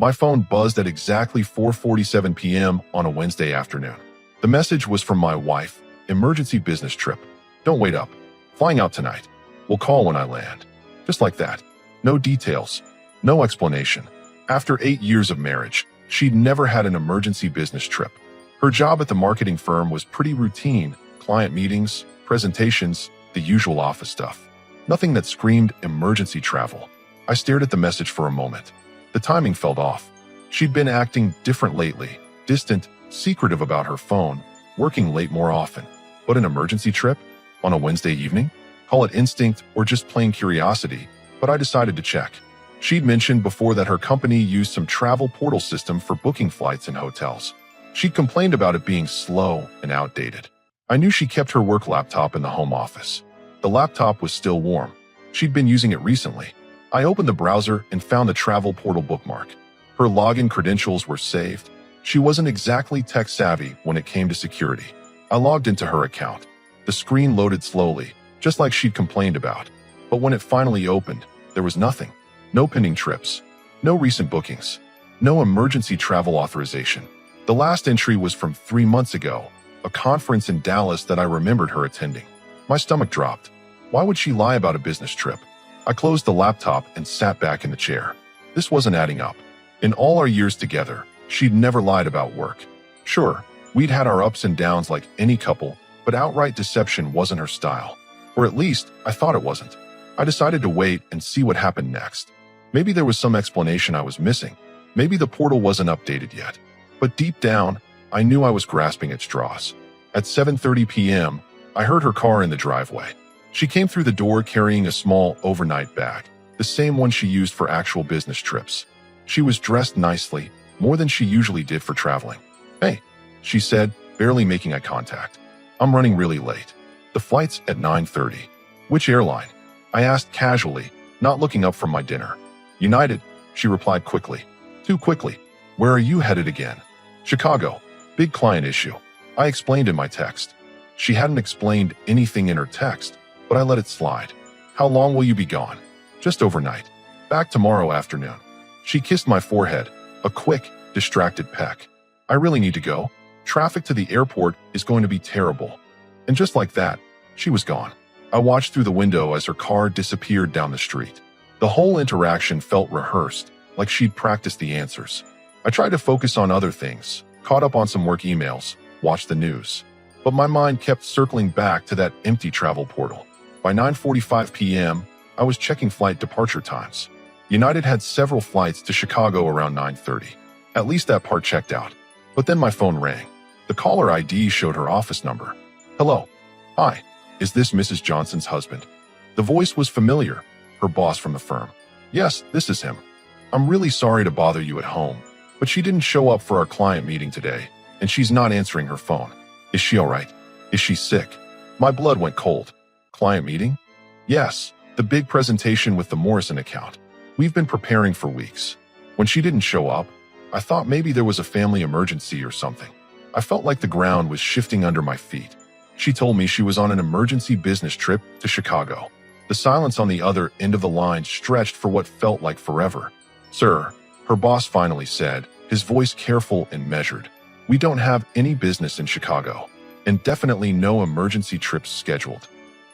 My phone buzzed at exactly 4:47 p.m. on a Wednesday afternoon. The message was from my wife. Emergency business trip. Don't wait up. Flying out tonight. We'll call when I land. Just like that. No details. No explanation. After 8 years of marriage, she'd never had an emergency business trip. Her job at the marketing firm was pretty routine. Client meetings, presentations, the usual office stuff. Nothing that screamed emergency travel. I stared at the message for a moment. The timing felt off. She'd been acting different lately, distant, secretive about her phone, working late more often. But an emergency trip? On a Wednesday evening? Call it instinct or just plain curiosity, but I decided to check. She'd mentioned before that her company used some travel portal system for booking flights and hotels. She'd complained about it being slow and outdated. I knew she kept her work laptop in the home office. The laptop was still warm. She'd been using it recently. I opened the browser and found the travel portal bookmark. Her login credentials were saved. She wasn't exactly tech-savvy when it came to security. I logged into her account. The screen loaded slowly, just like she'd complained about. But when it finally opened, there was nothing. No pending trips. No recent bookings. No emergency travel authorization. The last entry was from 3 months ago, a conference in Dallas that I remembered her attending. My stomach dropped. Why would she lie about a business trip? I closed the laptop and sat back in the chair. This wasn't adding up. In all our years together, she'd never lied about work. Sure, we'd had our ups and downs like any couple, but outright deception wasn't her style. Or at least, I thought it wasn't. I decided to wait and see what happened next. Maybe there was some explanation I was missing. Maybe the portal wasn't updated yet. But deep down, I knew I was grasping at straws. At 7:30 p.m., I heard her car in the driveway. She came through the door carrying a small overnight bag, the same one she used for actual business trips. She was dressed nicely, more than she usually did for traveling. "Hey," she said, barely making eye contact. "I'm running really late. The flight's at 9:30. "Which airline?" I asked casually, not looking up from my dinner. "United," she replied quickly. Too quickly. "Where are you headed again?" "Chicago. Big client issue." I explained in my text. She hadn't explained anything in her text, but I let it slide. "How long will you be gone?" "Just overnight. Back tomorrow afternoon." She kissed my forehead, a quick, distracted peck. "I really need to go. Traffic to the airport is going to be terrible." And just like that, she was gone. I watched through the window as her car disappeared down the street. The whole interaction felt rehearsed, like she'd practiced the answers. I tried to focus on other things, caught up on some work emails, watched the news. But my mind kept circling back to that empty travel portal. By 9:45 p.m., I was checking flight departure times. United had several flights to Chicago around 9:30. At least that part checked out. But then my phone rang. The caller ID showed her office number. "Hello. Hi. Is this Mrs. Johnson's husband?" The voice was familiar, her boss from the firm. "Yes, this is him. I'm really sorry to bother you at home, but she didn't show up for our client meeting today, and she's not answering her phone. Is she all right? Is she sick?" My blood went cold. "Client meeting?" "Yes, the big presentation with the Morrison account. We've been preparing for weeks. When she didn't show up, I thought maybe there was a family emergency or something. I felt like the ground was shifting under my feet. She told me she was on an emergency business trip to Chicago." The silence on the other end of the line stretched for what felt like forever. "Sir," her boss finally said, his voice careful and measured, "we don't have any business in Chicago, and definitely no emergency trips scheduled."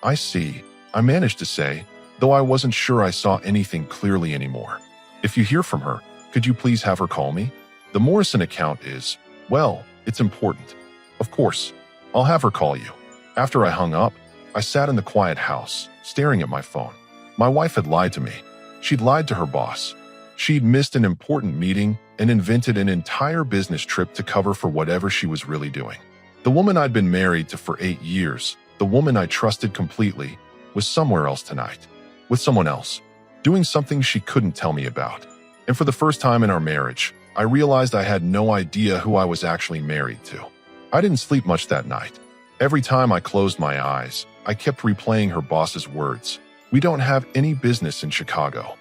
"I see," I managed to say, though I wasn't sure I saw anything clearly anymore. "If you hear from her, could you please have her call me? The Morrison account is, well, it's important." "Of course, I'll have her call you." After I hung up, I sat in the quiet house, staring at my phone. My wife had lied to me. She'd lied to her boss. She'd missed an important meeting and invented an entire business trip to cover for whatever she was really doing. The woman I'd been married to for 8 years, the woman I trusted completely, was somewhere else tonight. With someone else. Doing something she couldn't tell me about. And for the first time in our marriage, I realized I had no idea who I was actually married to. I didn't sleep much that night. Every time I closed my eyes, I kept replaying her boss's words. "We don't have any business in Chicago."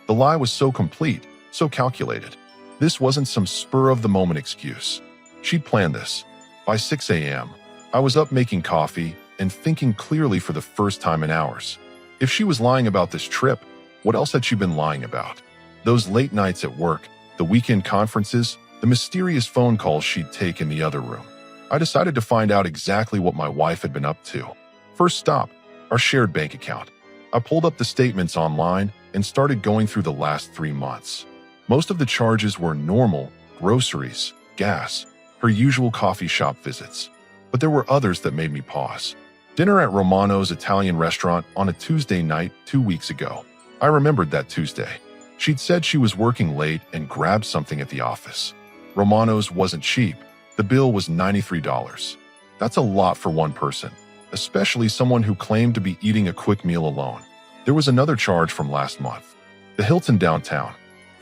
The lie was so complete, so calculated. This wasn't some spur-of-the-moment excuse. She'd planned this. By 6 a.m., I was up making coffee and thinking clearly for the first time in hours. If she was lying about this trip, what else had she been lying about? Those late nights at work, the weekend conferences, the mysterious phone calls she'd take in the other room. I decided to find out exactly what my wife had been up to. First stop, our shared bank account. I pulled up the statements online and started going through the last 3 months. Most of the charges were normal: groceries, gas, her usual coffee shop visits. But there were others that made me pause. Dinner at Romano's Italian restaurant on a Tuesday night 2 weeks ago. I remembered that Tuesday. She'd said she was working late and grabbed something at the office. Romano's wasn't cheap. The bill was $93. That's a lot for one person, especially someone who claimed to be eating a quick meal alone. There was another charge from last month. The Hilton downtown,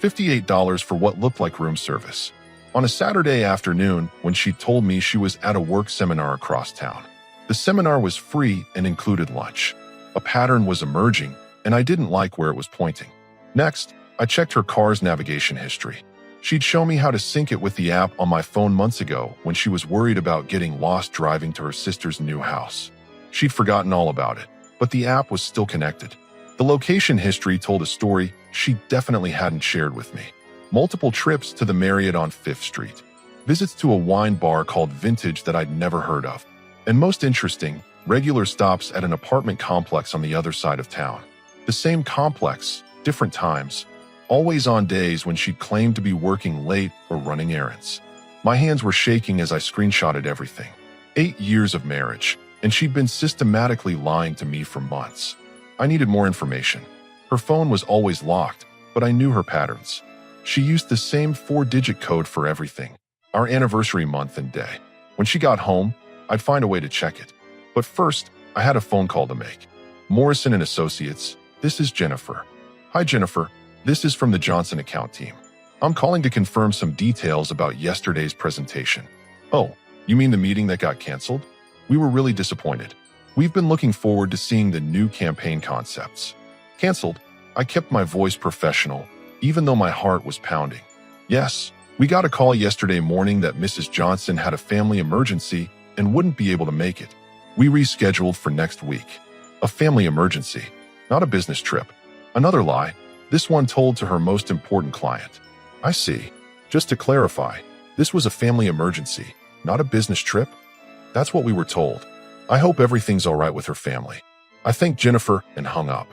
$58 for what looked like room service. On a Saturday afternoon when she told me she was at a work seminar across town. The seminar was free and included lunch. A pattern was emerging, and I didn't like where it was pointing. Next, I checked her car's navigation history. She'd shown me how to sync it with the app on my phone months ago when she was worried about getting lost driving to her sister's new house. She'd forgotten all about it, but the app was still connected. The location history told a story she definitely hadn't shared with me. Multiple trips to the Marriott on 5th Street. Visits to a wine bar called Vintage that I'd never heard of. And most interesting, regular stops at an apartment complex on the other side of town. The same complex, different times. Always on days when she'd claimed to be working late or running errands. My hands were shaking as I screenshotted everything. 8 years of marriage, and she'd been systematically lying to me for months. I needed more information. Her phone was always locked, but I knew her patterns. She used the same 4-digit code for everything, our anniversary month and day. When she got home, I'd find a way to check it. But first, I had a phone call to make. Morrison and Associates, this is Jennifer. Hi Jennifer, this is from the Johnson account team. I'm calling to confirm some details about yesterday's presentation. Oh, you mean the meeting that got canceled? We were really disappointed. We've been looking forward to seeing the new campaign concepts. Canceled? I kept my voice professional, even though my heart was pounding. Yes, we got a call yesterday morning that Mrs. Johnson had a family emergency and wouldn't be able to make it. We rescheduled for next week. A family emergency, not a business trip. Another lie, this one told to her most important client. I see. Just to clarify, this was a family emergency, not a business trip? That's what we were told. I hope everything's all right with her family. I thanked Jennifer and hung up.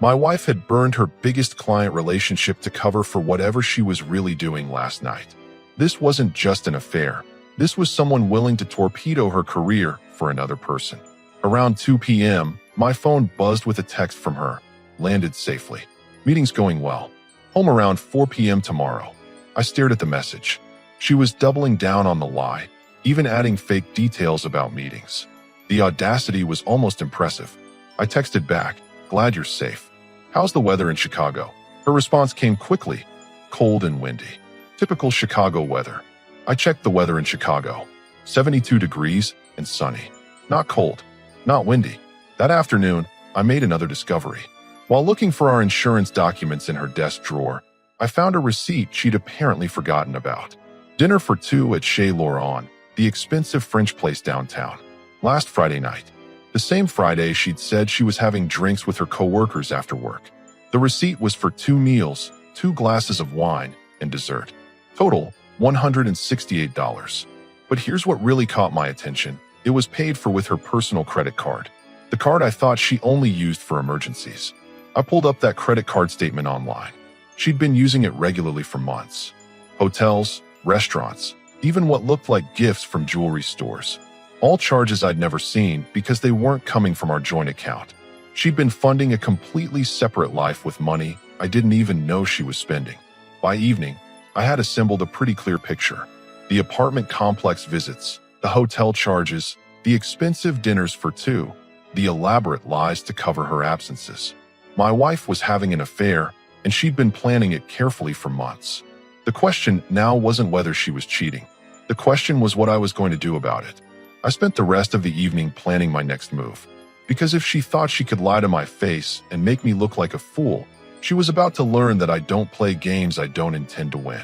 My wife had burned her biggest client relationship to cover for whatever she was really doing last night. This wasn't just an affair. This was someone willing to torpedo her career for another person. Around 2 p.m., my phone buzzed with a text from her. Landed safely. Meeting's going well. Home around 4 p.m. tomorrow. I stared at the message. She was doubling down on the lie, even adding fake details about meetings. The audacity was almost impressive. I texted back, glad you're safe. How's the weather in Chicago? Her response came quickly, cold and windy. Typical Chicago weather. I checked the weather in Chicago. 72 degrees and sunny. Not cold, not windy. That afternoon, I made another discovery. While looking for our insurance documents in her desk drawer, I found a receipt she'd apparently forgotten about. Dinner for 2 at Chez Laurent, the expensive French place downtown. Last Friday night. The same Friday she'd said she was having drinks with her coworkers after work. The receipt was for 2 meals, 2 glasses of wine, and dessert. Total, $168. But here's what really caught my attention. It was paid for with her personal credit card. The card I thought she only used for emergencies. I pulled up that credit card statement online. She'd been using it regularly for months. Hotels, restaurants, even what looked like gifts from jewelry stores. All charges I'd never seen because they weren't coming from our joint account. She'd been funding a completely separate life with money I didn't even know she was spending. By evening, I had assembled a pretty clear picture. The apartment complex visits, the hotel charges, the expensive dinners for 2, the elaborate lies to cover her absences. My wife was having an affair, and she'd been planning it carefully for months. The question now wasn't whether she was cheating. The question was what I was going to do about it. I spent the rest of the evening planning my next move. Because if she thought she could lie to my face and make me look like a fool, she was about to learn that I don't play games I don't intend to win.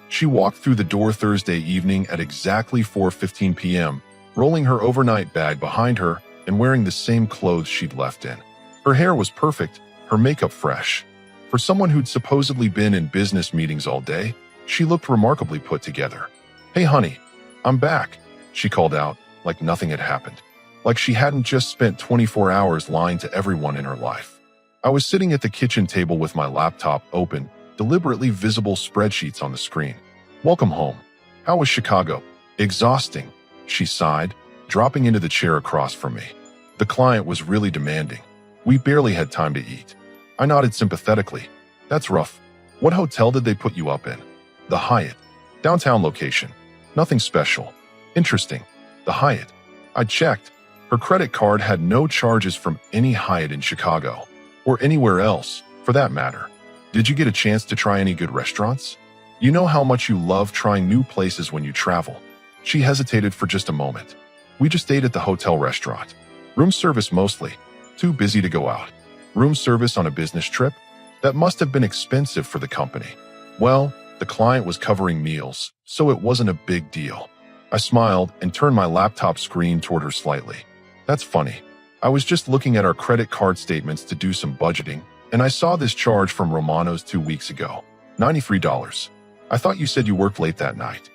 She walked through the door Thursday evening at exactly 4:15 p.m., rolling her overnight bag behind her and wearing the same clothes she'd left in. Her hair was perfect, her makeup fresh. For someone who'd supposedly been in business meetings all day, She looked remarkably put together. "Hey honey, I'm back," she called out, like nothing had happened. Like she hadn't just spent 24 hours lying to everyone in her life. I was sitting at the kitchen table with my laptop open, deliberately visible spreadsheets on the screen. "Welcome home. How was Chicago?" "Exhausting," she sighed, dropping into the chair across from me. The client was really demanding. We barely had time to eat. I nodded sympathetically. "That's rough. What hotel did they put you up in?" "The Hyatt. Downtown location. Nothing special." "Interesting. The Hyatt." I checked. Her credit card had no charges from any Hyatt in Chicago, or anywhere else, for that matter. "Did you get a chance to try any good restaurants? You know how much you love trying new places when you travel." She hesitated for just a moment. "We just ate at the hotel restaurant. Room service mostly. Too busy to go out." "Room service on a business trip? That must have been expensive for the company." "Well, the client was covering meals, so it wasn't a big deal." I smiled and turned my laptop screen toward her slightly. "That's funny. I was just looking at our credit card statements to do some budgeting, and I saw this charge from Romano's 2 weeks ago. $93. I thought you said you worked late that night."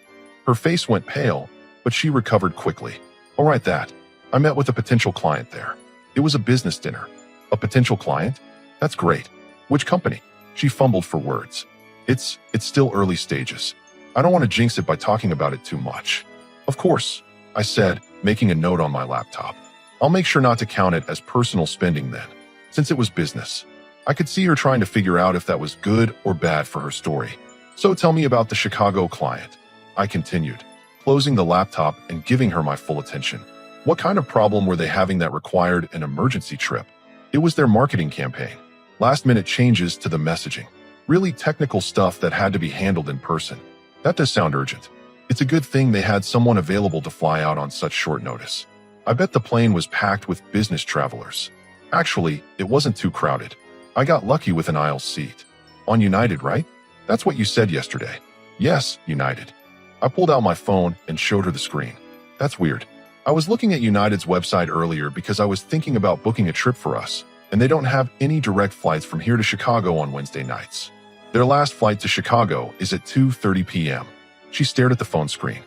Her face went pale, but she recovered quickly. "All right, that. I met with a potential client there. It was a business dinner." "A potential client? That's great. Which company?" She fumbled for words. It's still early stages. I don't want to jinx it by talking about it too much." "Of course," I said, making a note on my laptop. "I'll make sure not to count it as personal spending then, since it was business." I could see her trying to figure out if that was good or bad for her story. "So tell me about the Chicago client," I continued, closing the laptop and giving her my full attention. "What kind of problem were they having that required an emergency trip?" "It was their marketing campaign. Last-minute changes to the messaging. Really technical stuff that had to be handled in person." "That does sound urgent. It's a good thing they had someone available to fly out on such short notice. I bet the plane was packed with business travelers." "Actually, it wasn't too crowded. I got lucky with an aisle seat." "On United, right? That's what you said yesterday." "Yes, United." I pulled out my phone and showed her the screen. "That's weird. I was looking at United's website earlier because I was thinking about booking a trip for us, and they don't have any direct flights from here to Chicago on Wednesday nights. Their last flight to Chicago is at 2:30 p.m. She stared at the phone screen.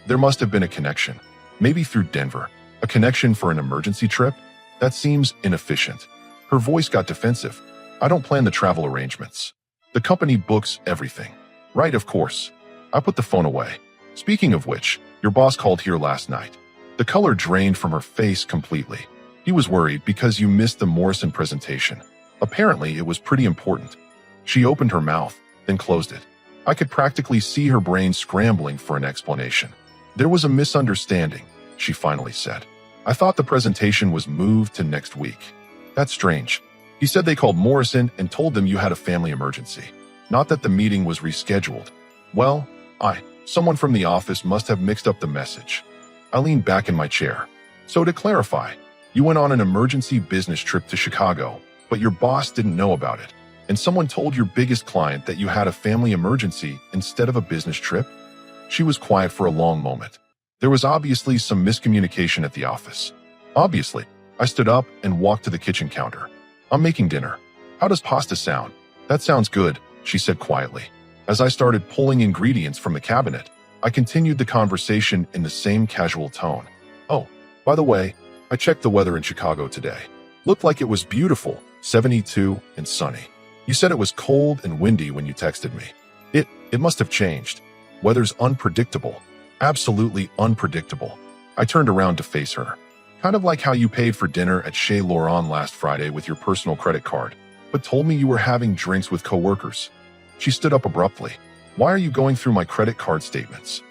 There must have been a connection. Maybe through Denver. A connection for an emergency trip? That seems inefficient." Her voice got defensive. "I don't plan the travel arrangements. The company books everything." "Right, of course." I put the phone away. "Speaking of which, your boss called here last night." The color drained from her face completely. "He was worried because you missed the Morrison presentation. Apparently, it was pretty important." She opened her mouth, then closed it. I could practically see her brain scrambling for an explanation. "There was a misunderstanding," she finally said. "I thought the presentation was moved to next week." "That's strange. He said they called Morrison and told them you had a family emergency. Not that the meeting was rescheduled." "Well, someone from the office must have mixed up the message." I leaned back in my chair. "So to clarify, you went on an emergency business trip to Chicago, but your boss didn't know about it, and someone told your biggest client that you had a family emergency instead of a business trip?" She was quiet for a long moment. There was obviously some miscommunication at the office. "Obviously." I stood up and walked to the kitchen counter. "I'm making dinner. How does pasta sound?" "That sounds good," she said quietly. As I started pulling ingredients from the cabinet, I continued the conversation in the same casual tone. "Oh, by the way, I checked the weather in Chicago today. Looked like it was beautiful, 72 and sunny. You said it was cold and windy when you texted me. It must have changed. Weather's unpredictable. Absolutely unpredictable." I turned around to face her. "Kind of like how you paid for dinner at Chez Laurent last Friday with your personal credit card, but told me you were having drinks with coworkers." She stood up abruptly. "Why are you going through my credit card statements?"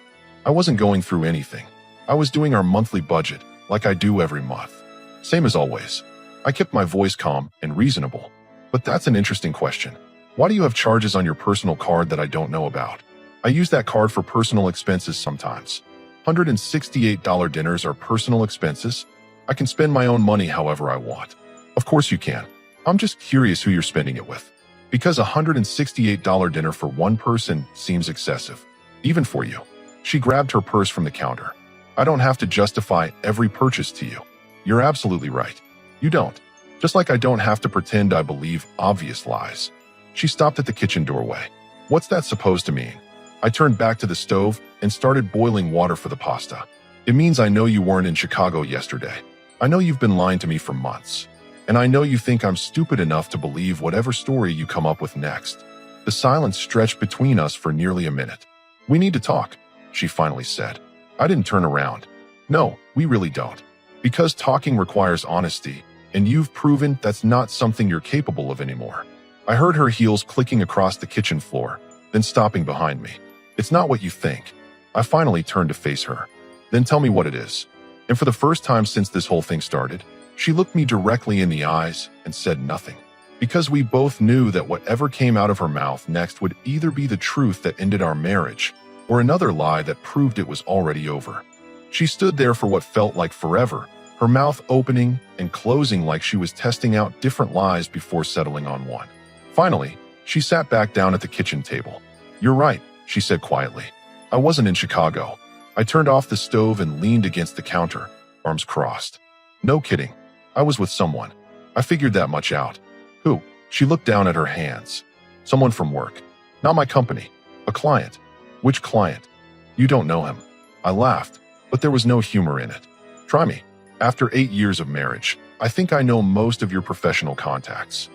I wasn't going through anything. I was doing our monthly budget, like I do every month. Same as always. I kept my voice calm and reasonable. "But that's an interesting question. Why do you have charges on your personal card that I don't know about?" "I use that card for personal expenses sometimes." $168 dinners are personal expenses? I can spend my own money however I want. "Of course you can. I'm just curious who you're spending it with. Because a $168 dinner for one person seems excessive. Even for you." She grabbed her purse from the counter. "I don't have to justify every purchase to you. You're absolutely right. You don't. Just like I don't have to pretend I believe obvious lies." She stopped at the kitchen doorway. What's that supposed to mean? I turned back to the stove and started boiling water for the pasta. It means I know you weren't in Chicago yesterday. I know you've been lying to me for months. And I know you think I'm stupid enough to believe whatever story you come up with next. The silence stretched between us for nearly a minute. We need to talk, she finally said. I didn't turn around. No, we really don't. Because talking requires honesty, and you've proven that's not something you're capable of anymore. I heard her heels clicking across the kitchen floor, then stopping behind me. It's not what you think. I finally turned to face her. Then tell me what it is. And for the first time since this whole thing started, she looked me directly in the eyes and said nothing. Because we both knew that whatever came out of her mouth next would either be the truth that ended our marriage, or another lie that proved it was already over. She stood there for what felt like forever, her mouth opening and closing like she was testing out different lies before settling on one. Finally, she sat back down at the kitchen table. You're right, she said quietly. I wasn't in Chicago. I turned off the stove and leaned against the counter, arms crossed. No kidding. I was with someone. I figured that much out. Who? She looked down at her hands. Someone from work. Not my company. A client. Which client? You don't know him. I laughed, but there was no humor in it. Try me. After 8 years of marriage, I think I know most of your professional contacts.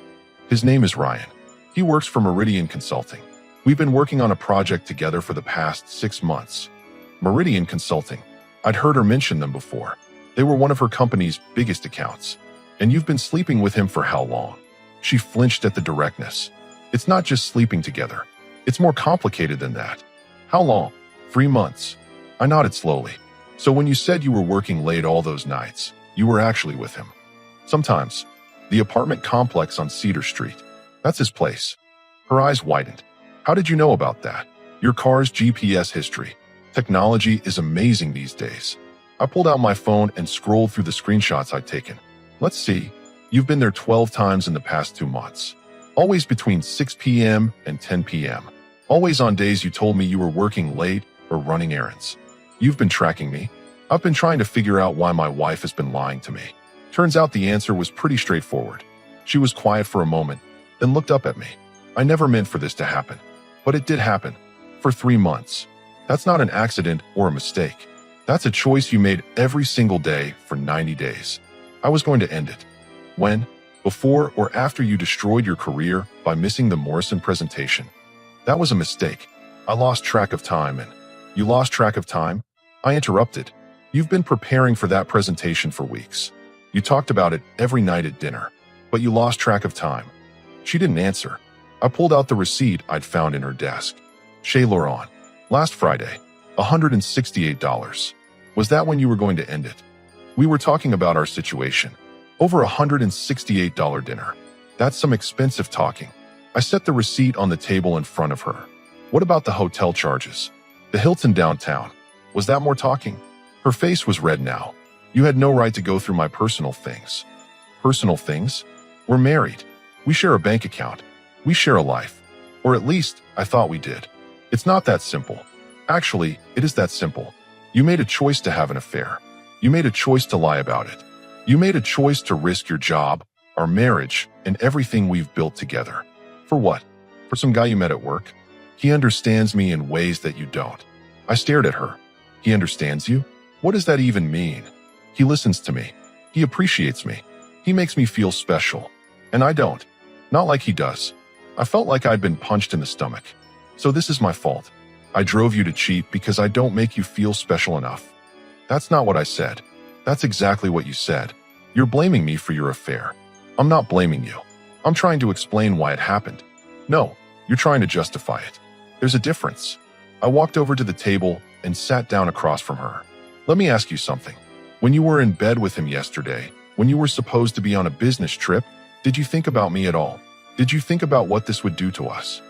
His name is Ryan. He works for Meridian Consulting. We've been working on a project together for the past 6 months. Meridian Consulting. I'd heard her mention them before. They were one of her company's biggest accounts. And you've been sleeping with him for how long? She flinched at the directness. It's not just sleeping together. It's more complicated than that. How long? 3 months. I nodded slowly. So when you said you were working late all those nights, you were actually with him. Sometimes. The apartment complex on Cedar Street. That's his place. Her eyes widened. How did you know about that? Your car's GPS history. Technology is amazing these days. I pulled out my phone and scrolled through the screenshots I'd taken. Let's see. You've been there 12 times in the past 2 months. Always between 6 p.m. and 10 p.m. Always on days you told me you were working late or running errands. You've been tracking me. I've been trying to figure out why my wife has been lying to me. Turns out the answer was pretty straightforward. She was quiet for a moment, then looked up at me. I never meant for this to happen, but it did happen. For 3 months. That's not an accident or a mistake. That's a choice you made every single day for 90 days. I was going to end it. When? Before or after you destroyed your career by missing the Morrison presentation. That was a mistake. I lost track of time and... You lost track of time? I interrupted. You've been preparing for that presentation for weeks. You talked about it every night at dinner, but you lost track of time. She didn't answer. I pulled out the receipt I'd found in her desk. Chez Laurent. Last Friday. $168. Was that when you were going to end it? We were talking about our situation. Over $168 dinner. That's some expensive talking. I set the receipt on the table in front of her. What about the hotel charges? The Hilton downtown. Was that more talking? Her face was red now. You had no right to go through my personal things. Personal things? We're married. We share a bank account. We share a life. Or at least, I thought we did. It's not that simple. Actually, it is that simple. You made a choice to have an affair. You made a choice to lie about it. You made a choice to risk your job, our marriage, and everything we've built together. For what? For some guy you met at work? He understands me in ways that you don't. I stared at her. He understands you? What does that even mean? He listens to me. He appreciates me. He makes me feel special. And I don't. Not like he does. I felt like I'd been punched in the stomach. So this is my fault. I drove you to cheat because I don't make you feel special enough. That's not what I said. That's exactly what you said. You're blaming me for your affair. I'm not blaming you. I'm trying to explain why it happened. No, you're trying to justify it. There's a difference. I walked over to the table and sat down across from her. Let me ask you something. When you were in bed with him yesterday, when you were supposed to be on a business trip, did you think about me at all? Did you think about what this would do to us?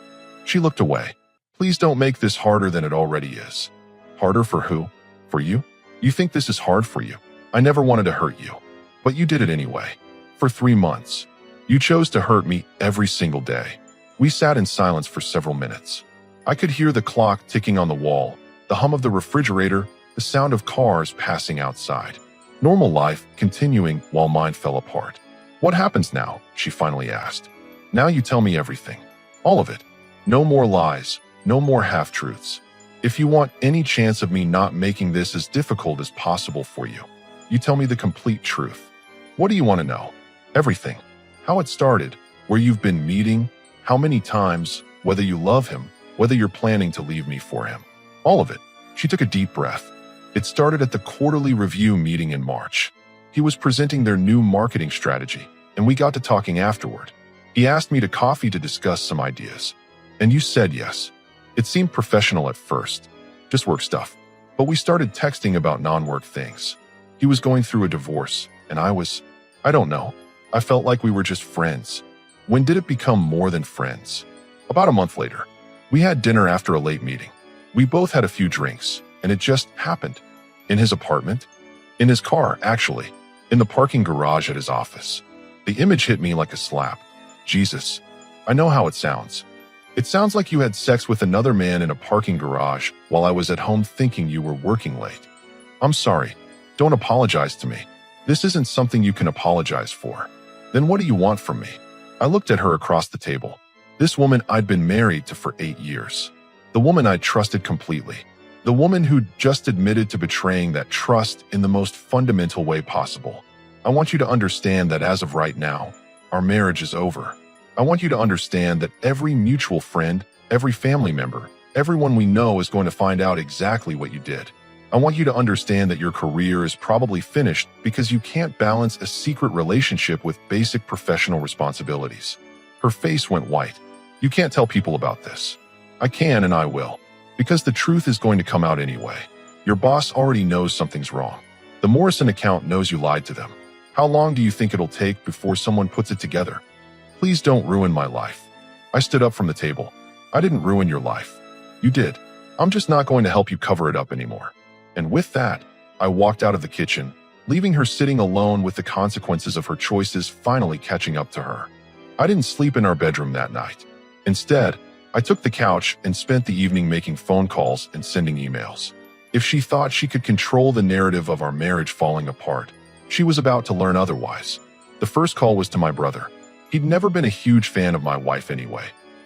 She looked away. Please don't make this harder than it already is. Harder for who? For you? You think this is hard for you? I never wanted to hurt you. But you did it anyway. For 3 months. You chose to hurt me every single day. We sat in silence for several minutes. I could hear the clock ticking on the wall, the hum of the refrigerator, the sound of cars passing outside. Normal life continuing while mine fell apart. What happens now? She finally asked. Now you tell me everything. All of it. No more lies, no more half-truths. If you want any chance of me not making this as difficult as possible for you, you tell me the complete truth. What do you want to know? Everything. How it started, where you've been meeting, how many times, whether you love him, whether you're planning to leave me for him. All of it. She took a deep breath. It started at the quarterly review meeting in March. He was presenting their new marketing strategy, and we got to talking afterward. He asked me to coffee to discuss some ideas. And you said yes. It seemed professional at first, just work stuff. But we started texting about non-work things. He was going through a divorce, and I don't know. I felt like we were just friends. When did it become more than friends? About a month later. We had dinner after a late meeting. We both had a few drinks, and it just happened. In his apartment? In his car, actually. In the parking garage at his office. The image hit me like a slap. Jesus. I know how it sounds. It sounds like you had sex with another man in a parking garage while I was at home thinking you were working late. I'm sorry. Don't apologize to me. This isn't something you can apologize for. Then what do you want from me? I looked at her across the table. This woman I'd been married to for 8 years. The woman I'd trusted completely. The woman who'd just admitted to betraying that trust in the most fundamental way possible. I want you to understand that as of right now, our marriage is over. I want you to understand that every mutual friend, every family member, everyone we know is going to find out exactly what you did. I want you to understand that your career is probably finished because you can't balance a secret relationship with basic professional responsibilities. Her face went white. You can't tell people about this. I can and I will. Because the truth is going to come out anyway. Your boss already knows something's wrong. The Morrison account knows you lied to them. How long do you think it'll take before someone puts it together? Please don't ruin my life. I stood up from the table. I didn't ruin your life. You did. I'm just not going to help you cover it up anymore. And with that, I walked out of the kitchen, leaving her sitting alone with the consequences of her choices finally catching up to her. I didn't sleep in our bedroom that night. Instead, I took the couch and spent the evening making phone calls and sending emails. If she thought she could control the narrative of our marriage falling apart, she was about to learn otherwise. The first call was to my brother. He'd never been a huge fan of my wife anyway.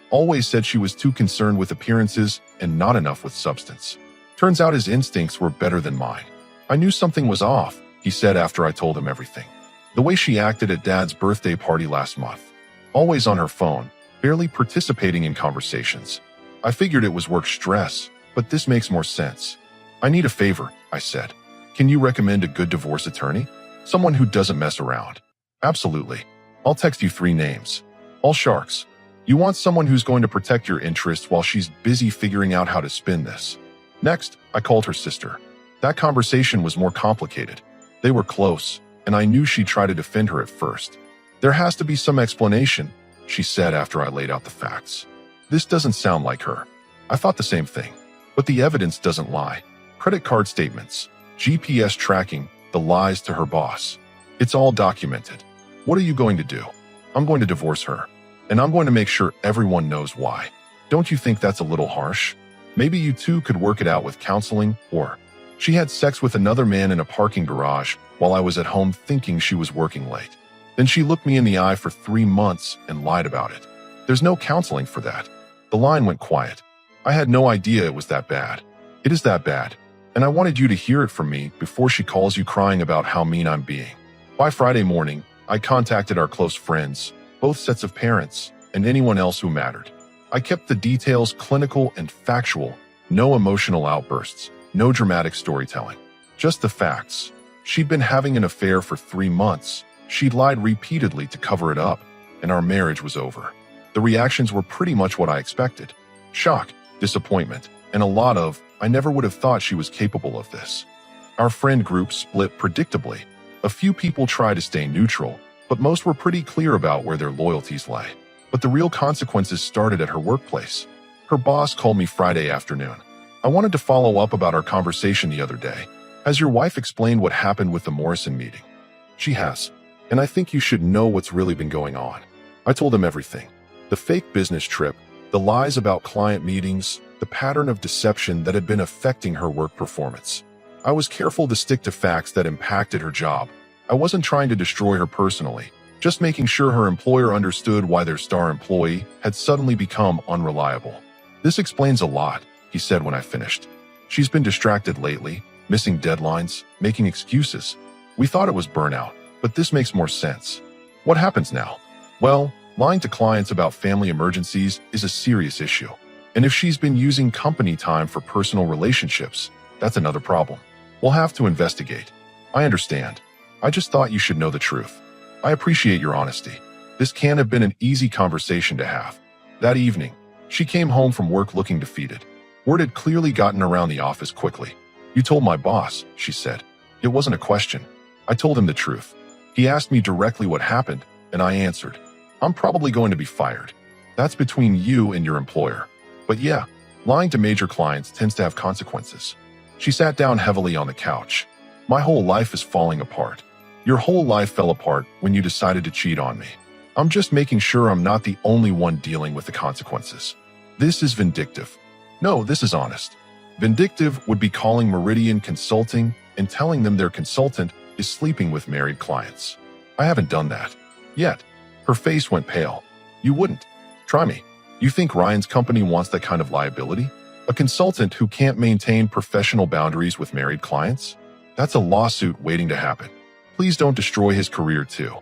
Always said she was too concerned with appearances and not enough with substance. Turns out his instincts were better than mine. I knew something was off, he said after I told him everything. The way she acted at Dad's birthday party last month. Always on her phone, barely participating in conversations. I figured it was work stress, but this makes more sense. I need a favor, I said. Can you recommend a good divorce attorney? Someone who doesn't mess around. Absolutely. I'll text you 3 names. All sharks. You want someone who's going to protect your interests while she's busy figuring out how to spin this. Next, I called her sister. That conversation was more complicated. They were close, and I knew she'd try to defend her at first. There has to be some explanation, she said after I laid out the facts. This doesn't sound like her. I thought the same thing. But the evidence doesn't lie. Credit card statements, GPS tracking, the lies to her boss. It's all documented. What are you going to do? I'm going to divorce her. And I'm going to make sure everyone knows why. Don't you think that's a little harsh? Maybe you two could work it out with counseling, or she had sex with another man in a parking garage while I was at home thinking she was working late. Then she looked me in the eye for 3 months and lied about it. There's no counseling for that. The line went quiet. I had no idea it was that bad. It is that bad. And I wanted you to hear it from me before she calls you crying about how mean I'm being. By Friday morning, I contacted our close friends, both sets of parents, and anyone else who mattered. I kept the details clinical and factual, no emotional outbursts, no dramatic storytelling. Just the facts. She'd been having an affair for 3 months. She'd lied repeatedly to cover it up, and our marriage was over. The reactions were pretty much what I expected. Shock, disappointment, and a lot of, I never would have thought she was capable of this. Our friend group split predictably. A few people tried to stay neutral, but most were pretty clear about where their loyalties lay. But the real consequences started at her workplace. Her boss called me Friday afternoon. I wanted to follow up about our conversation the other day. Has your wife explained what happened with the Morrison meeting? She has. And I think you should know what's really been going on. I told him everything. The fake business trip, the lies about client meetings, the pattern of deception that had been affecting her work performance. I was careful to stick to facts that impacted her job. I wasn't trying to destroy her personally, just making sure her employer understood why their star employee had suddenly become unreliable. This explains a lot, he said when I finished. She's been distracted lately, missing deadlines, making excuses. We thought it was burnout, but this makes more sense. What happens now? Well, lying to clients about family emergencies is a serious issue. And if she's been using company time for personal relationships, that's another problem. We'll have to investigate. I understand. I just thought you should know the truth. I appreciate your honesty. This can't have been an easy conversation to have. That evening, she came home from work looking defeated. Word had clearly gotten around the office quickly. You told my boss, she said. It wasn't a question. I told him the truth. He asked me directly what happened, and I answered, I'm probably going to be fired. That's between you and your employer. But yeah, lying to major clients tends to have consequences. She sat down heavily on the couch. My whole life is falling apart. Your whole life fell apart when you decided to cheat on me. I'm just making sure I'm not the only one dealing with the consequences. This is vindictive. No, this is honest. Vindictive would be calling Meridian Consulting and telling them their consultant is sleeping with married clients. I haven't done that. Yet. Her face went pale. You wouldn't. Try me. You think Ryan's company wants that kind of liability? A consultant who can't maintain professional boundaries with married clients? That's a lawsuit waiting to happen. Please don't destroy his career too.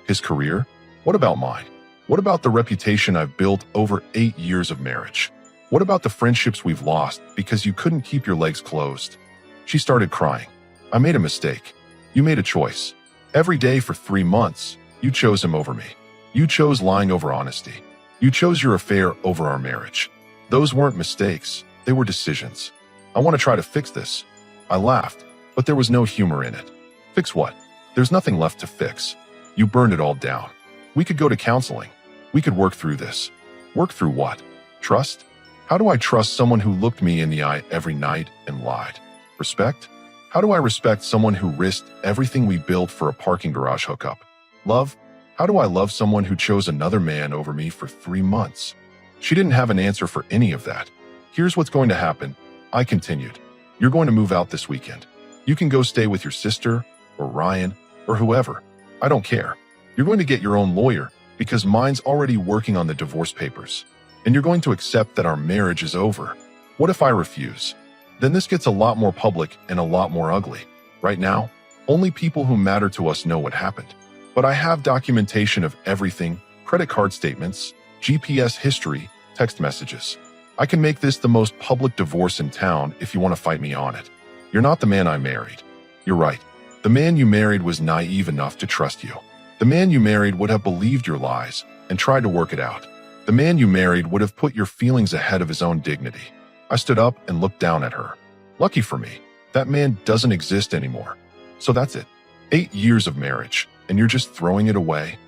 His career? What about mine? What about the reputation I've built over 8 years of marriage? What about the friendships we've lost because you couldn't keep your legs closed? She started crying. I made a mistake. You made a choice. Every day for 3 months, you chose him over me. You chose lying over honesty. You chose your affair over our marriage. Those weren't mistakes. They were decisions. I want to try to fix this. I laughed, but there was no humor in it. Fix what? There's nothing left to fix. You burned it all down. We could go to counseling. We could work through this. Work through what? Trust? How do I trust someone who looked me in the eye every night and lied? Respect? How do I respect someone who risked everything we built for a parking garage hookup? Love? How do I love someone who chose another man over me for 3 months? She didn't have an answer for any of that. Here's what's going to happen. I continued. You're going to move out this weekend. You can go stay with your sister, or Ryan, or whoever. I don't care. You're going to get your own lawyer, because mine's already working on the divorce papers. And you're going to accept that our marriage is over. What if I refuse? Then this gets a lot more public and a lot more ugly. Right now, only people who matter to us know what happened. But I have documentation of everything, credit card statements, GPS history, text messages. I can make this the most public divorce in town if you want to fight me on it. You're not the man I married. You're right. The man you married was naive enough to trust you. The man you married would have believed your lies and tried to work it out. The man you married would have put your feelings ahead of his own dignity. I stood up and looked down at her. Lucky for me, that man doesn't exist anymore. So that's it. 8 years of marriage, and you're just throwing it away?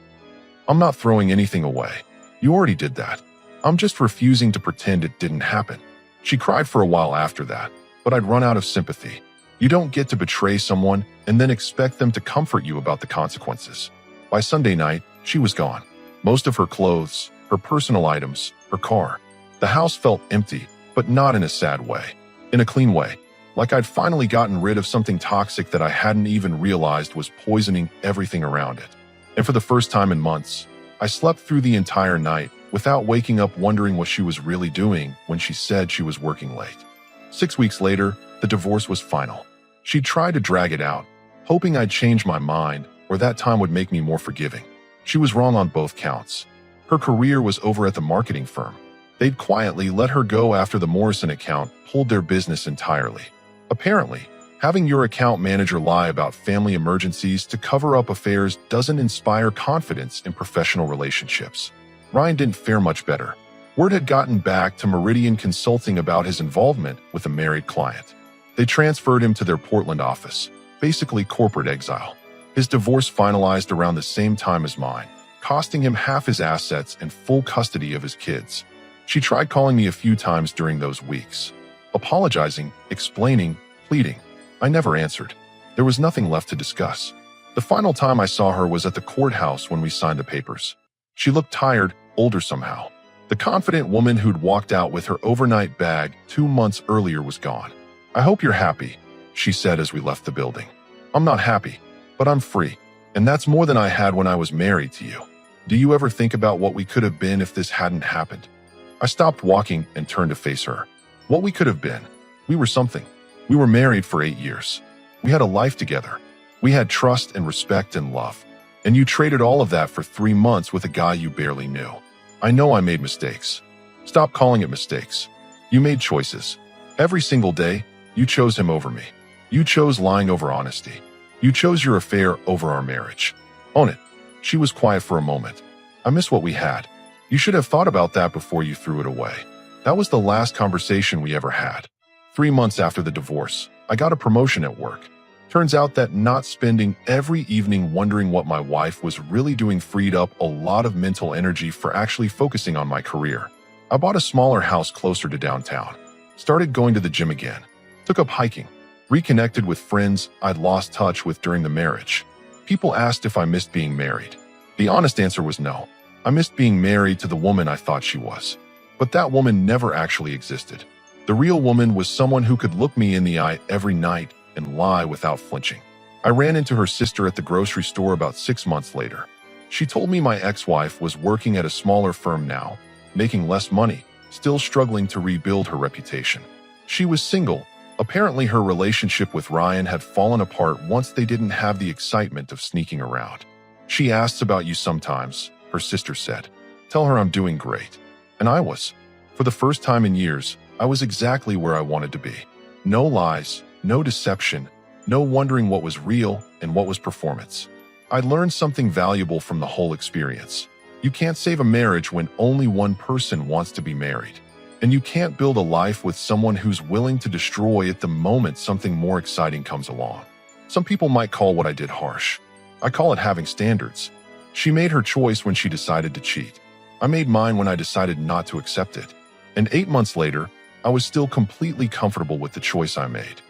I'm not throwing anything away. You already did that. I'm just refusing to pretend it didn't happen. She cried for a while after that, but I'd run out of sympathy. You don't get to betray someone and then expect them to comfort you about the consequences. By Sunday night, she was gone. Most of her clothes, her personal items, her car. The house felt empty, but not in a sad way. In a clean way. Like I'd finally gotten rid of something toxic that I hadn't even realized was poisoning everything around it. And for the first time in months, I slept through the entire night without waking up wondering what she was really doing when she said she was working late. 6 weeks later, the divorce was final. She tried to drag it out, hoping I'd change my mind or that time would make me more forgiving. She was wrong on both counts. Her career was over at the marketing firm. They'd quietly let her go after the Morrison account pulled their business entirely. Apparently, having your account manager lie about family emergencies to cover up affairs doesn't inspire confidence in professional relationships. Ryan didn't fare much better. Word had gotten back to Meridian Consulting about his involvement with a married client. They transferred him to their Portland office, basically corporate exile. His divorce finalized around the same time as mine, costing him half his assets and full custody of his kids. She tried calling me a few times during those weeks. Apologizing, explaining, pleading. I never answered. There was nothing left to discuss. The final time I saw her was at the courthouse when we signed the papers. She looked tired, older somehow. The confident woman who'd walked out with her overnight bag 2 months earlier was gone. I hope you're happy, she said as we left the building. I'm not happy, but I'm free. And that's more than I had when I was married to you. Do you ever think about what we could have been if this hadn't happened? I stopped walking and turned to face her. What we could have been. We were something. We were married for 8 years. We had a life together. We had trust and respect and love. And you traded all of that for 3 months with a guy you barely knew. I know I made mistakes. Stop calling it mistakes. You made choices. Every single day, you chose him over me. You chose lying over honesty. You chose your affair over our marriage. Own it. She was quiet for a moment. I miss what we had. You should have thought about that before you threw it away. That was the last conversation we ever had. 3 months after the divorce, I got a promotion at work. Turns out that not spending every evening wondering what my wife was really doing freed up a lot of mental energy for actually focusing on my career. I bought a smaller house closer to downtown, started going to the gym again, took up hiking, reconnected with friends I'd lost touch with during the marriage. People asked if I missed being married. The honest answer was no. I missed being married to the woman I thought she was. But that woman never actually existed. The real woman was someone who could look me in the eye every night and lie without flinching. I ran into her sister at the grocery store about 6 months later. She told me my ex-wife was working at a smaller firm now, making less money, still struggling to rebuild her reputation. She was single. Apparently her relationship with Ryan had fallen apart once they didn't have the excitement of sneaking around. She asks about you sometimes, her sister said. Tell her I'm doing great. And I was. For the first time in years, I was exactly where I wanted to be. No lies, no deception, no wondering what was real and what was performance. I learned something valuable from the whole experience. You can't save a marriage when only one person wants to be married. And you can't build a life with someone who's willing to destroy at the moment something more exciting comes along. Some people might call what I did harsh. I call it having standards. She made her choice when she decided to cheat. I made mine when I decided not to accept it. And 8 months later, I was still completely comfortable with the choice I made.